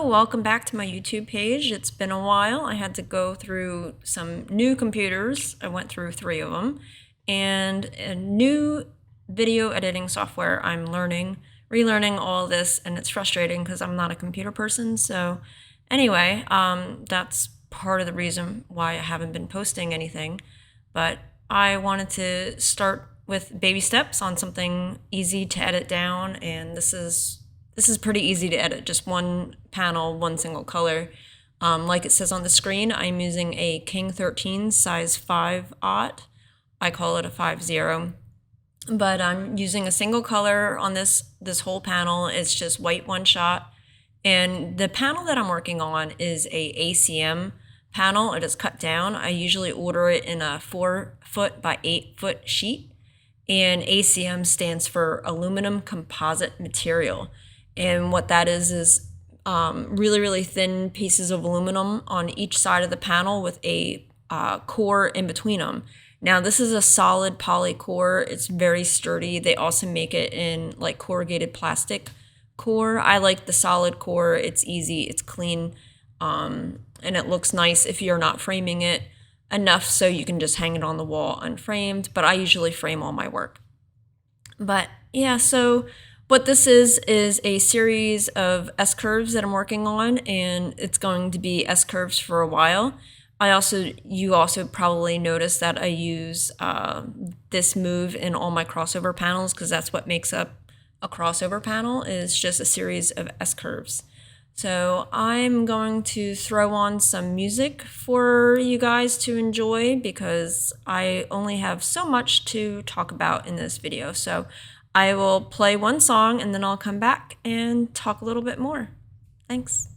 welcome back to my YouTube page. It's been a while. I had to go through some new computers. I went through 3 of them, and a new video editing software I'm relearning all this, and it's frustrating because I'm not a computer person. So anyway, that's part of the reason why I haven't been posting anything, but I wanted to start with baby steps on something easy to edit down, and this is pretty easy to edit, just one panel, one single color. Like it says on the screen, I'm using a King 13 size 5/0. I call it a 5/0. But I'm using a single color on this whole panel. It's just white one shot. And the panel that I'm working on is a ACM panel. It is cut down. I usually order it in a 4-foot by 8-foot sheet. And ACM stands for aluminum composite material. And what that is really, really thin pieces of aluminum on each side of the panel with a core in between them. Now, this is a solid poly core. It's very sturdy. They also make it in like corrugated plastic core. I like the solid core. It's easy, it's clean, and it looks nice if you're not framing it enough so you can just hang it on the wall unframed. But I usually frame all my work. But yeah, so what this is a series of S-curves that I'm working on, and it's going to be S-curves for a while. You also probably noticed that I use this move in all my crossover panels, because that's what makes up a crossover panel, is just a series of S-curves. So I'm going to throw on some music for you guys to enjoy, because I only have so much to talk about in this video. So I will play one song and then I'll come back and talk a little bit more. Thanks.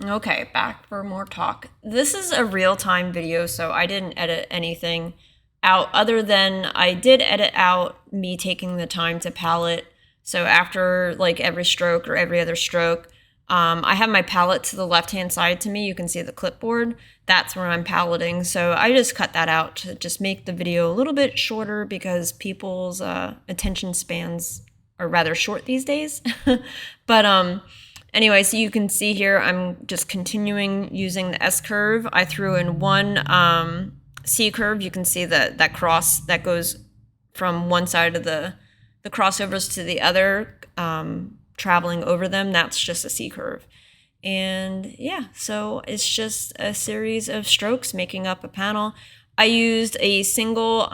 Okay, back for more talk. This is a real-time video, so I didn't edit anything out other than I did edit out me taking the time to palette. So after like every stroke or every other stroke, I have my palette to the left-hand side to me. You can see the clipboard. That's where I'm paletting. So I just cut that out to just make the video a little bit shorter because people's attention spans are rather short these days. But anyway, so you can see here, I'm just continuing using the S curve. I threw in one C curve. You can see that cross that goes from one side of the crossovers to the other, traveling over them. That's just a C curve. And yeah, so it's just a series of strokes making up a panel. I used a single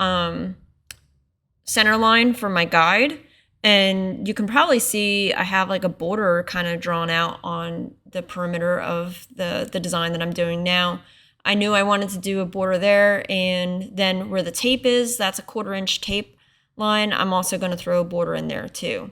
center line for my guide. And you can probably see I have like a border kind of drawn out on the perimeter of the design that I'm doing now. I knew I wanted to do a border there, and then where the tape is, that's a 1/4 inch tape line. I'm also going to throw a border in there too.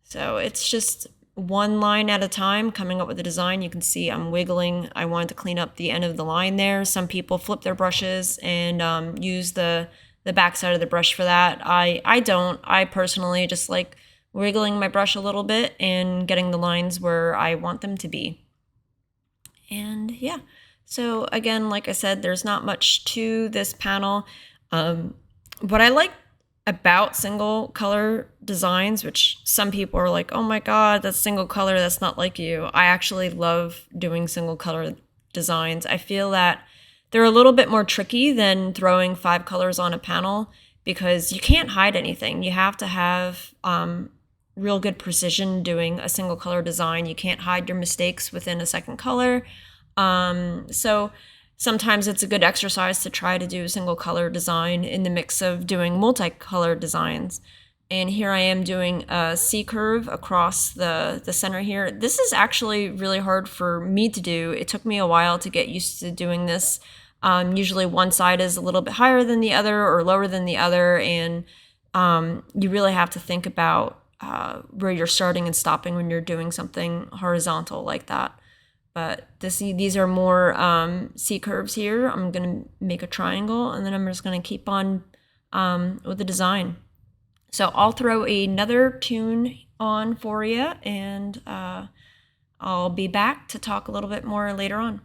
So it's just one line at a time coming up with the design. You can see I'm wiggling. I wanted to clean up the end of the line there. Some people flip their brushes and use the back side of the brush for that. I don't. I personally just like wiggling my brush a little bit and getting the lines where I want them to be. And yeah, so again, like I said, there's not much to this panel. What I like about single color designs, which some people are like, oh my God, that's single color, that's not like you. I actually love doing single color designs. I feel that they're a little bit more tricky than throwing 5 colors on a panel because you can't hide anything. You have to have real good precision doing a single color design. You can't hide your mistakes within a second color. So sometimes it's a good exercise to try to do a single color design in the mix of doing multicolor designs. And here I am doing a C curve across the center here. This is actually really hard for me to do. It took me a while to get used to doing this. Usually one side is a little bit higher than the other or lower than the other, and you really have to think about where you're starting and stopping when you're doing something horizontal like that. But these are more C curves here. I'm going to make a triangle, and then I'm just going to keep on with the design. So I'll throw another tune on for you, and I'll be back to talk a little bit more later on.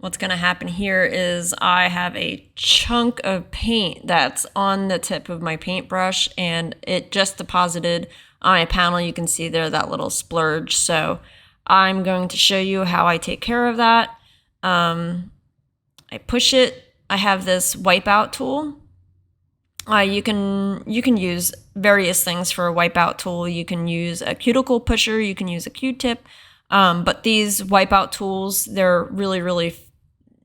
what's going to happen here is I have a chunk of paint that's on the tip of my paintbrush, and it just deposited on my panel. You can see there that little splurge. So I'm going to show you how I take care of that. I push it. I have this wipeout tool. You can use various things for a wipeout tool. You can use a cuticle pusher. You can use a Q-tip. But these wipeout tools, they're really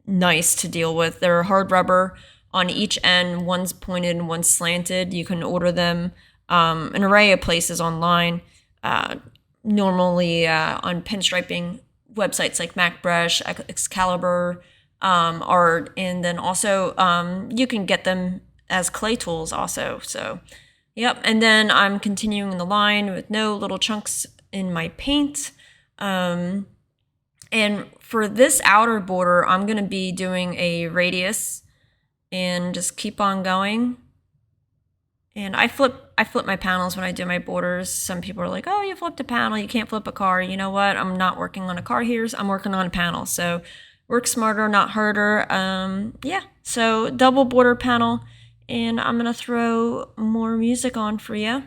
nice to deal with. They're hard rubber on each end. One's pointed and one's slanted. You can order them an array of places online. Normally on pinstriping websites like MacBrush, Excalibur, and then also you can get them as clay tools also. So, yep. And then I'm continuing the line with no little chunks in my paint. And for this outer border, I'm going to be doing a radius and just keep on going. And I flip my panels when I do my borders. Some people are like, oh, you flipped a panel, you can't flip a car. You know what? I'm not working on a car here. I'm working on a panel. So work smarter, not harder. Yeah. So double border panel. And I'm going to throw more music on for you.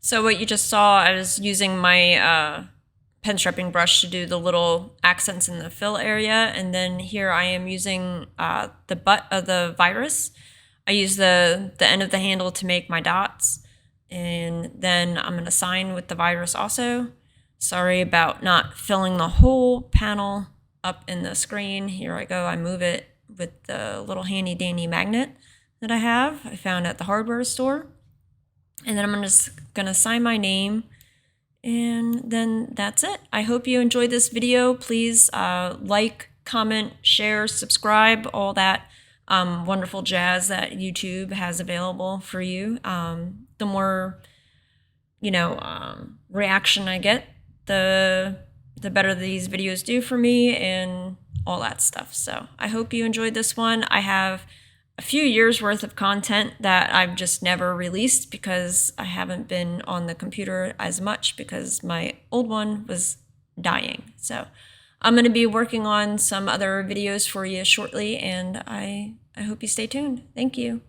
So what you just saw, I was using my Pinstriping brush to do the little accents in the fill area, and then here I am using the butt of the virus. I use the end of the handle to make my dots, and then I'm going to sign with the virus also. Sorry about not filling the whole panel up in the screen. Here I go, I move it with the little handy dandy magnet that I found at the hardware store. And then I'm just gonna sign my name, and then that's it. I hope you enjoyed this video. Please like, comment, share, subscribe, all that wonderful jazz that YouTube has available for you. The more reaction I get, the better these videos do for me and all that stuff. So I hope you enjoyed this one. I have a few years worth of content that I've just never released because I haven't been on the computer as much because my old one was dying. So I'm going to be working on some other videos for you shortly, and I hope you stay tuned. Thank you.